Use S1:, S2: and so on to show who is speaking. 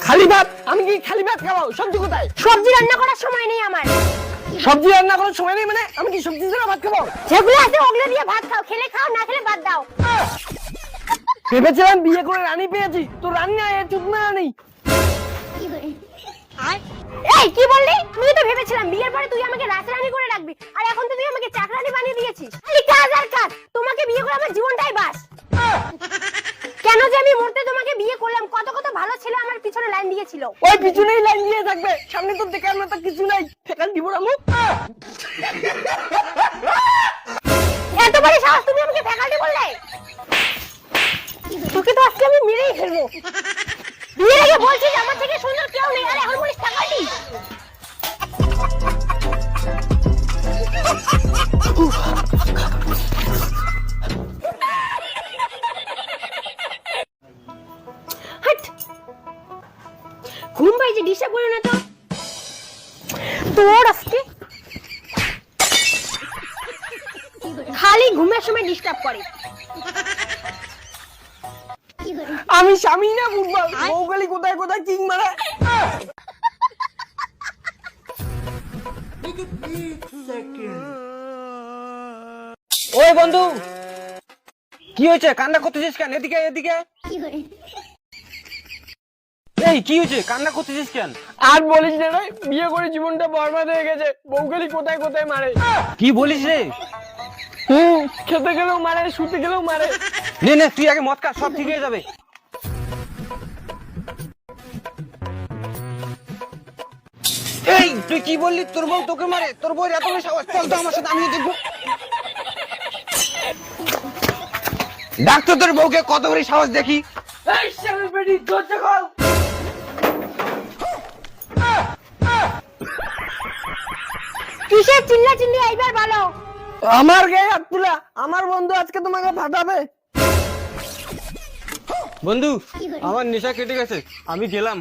S1: খালি ভাত? আমি কি খালি ভাত খাবো? সবজি কোথায়?
S2: সবজি রান্না করার সময় নেই আমার।
S1: সবজি রান্না করার সময় নেই মানে আমি কি সবজি ছাড়া ভাত খাবো?
S2: যেগুলো আছে ওগুলো দিয়ে ভাত খাও, খেলে খাও, না খেলে বাদ দাও।
S1: ভেবেছিলাম বিয়ে করে রানী পেয়েছি, তো রানী না চুপ না রানী।
S2: এই কি বললি? তুই তো ভেবেছিলাম বিয়ের পরে তুই আমাকে রাজরানী করে রাখবি, আর এখন তো তুই আমাকে চাকরানী বানিয়ে দিয়েছিস। খালি কাজ আর কাজ। তোমাকে বিয়ে করে আমার জীবনটাই বাস। কেন যে আমি মরতে তোমাকে বিয়ে করলাম? কত কত ভালো ছেলে আমার পিছনে লাইন দিয়েছিল।
S1: ওই পিছনেই লাইন দিয়ে থাকবে, সামনে তো দেখার মতো কিছু নাই। ফেকাল দিব রামু।
S2: এত বড় সাহস, তুমি আমাকে ফ্যাকাল্টি বললে? তোকে তো আজকে আমি মেরেই ফেলবো। বিয়ের আগে বলছিস আমার থেকে সুন্দর কেউ নেই, আর এখন বলিস ফ্যাকাল্টি। হাট। ঘুম পাইছে, ডিস্টার্ব করো না তো। তোর আজকে খালি ঘুমের সময় ডিস্টার্ব করে।
S1: আমি স্বামী না ফুটবল, বউগালি কোথায় কোথায় কিং মারে। ওই বন্ধু, কি হয়েছে? কান্না করতেছিস কেন? এদিকে এদিকে। এই কি হয়েছে? কান্না করতেছিস কেন? আর বলিস না রে, বিয়ে করে জীবনটা বরবাদ হয়ে গেছে। বউগালি কোথায় কোথায় মারে। কি বলিস রে? খেতে গেলেও মারে, শুতে গেলেও মারে। নে নে, তুই আগে মদ খা, সব ঠিক হয়ে যাবে। এই তুই কি বললি? তোর বউ তোকে মারে? তোর বউয়ের এত বেশি সাহস? চল তো আমার সাথে, আমিও দেখবো। ডাক্তার তোর বউকে কত বড় সাহস দেখি। এই শালা বেটি, দরজা খোল।
S2: কিসের চিল্লা চিল্লি এইবার বলো?
S1: আমার গায়ে হাত তুলা, আমার বন্ধু আজকে তোমাকে ফাটাবে। বন্ধু, আমার নেশা কেটে গেছে, আমি গেলাম।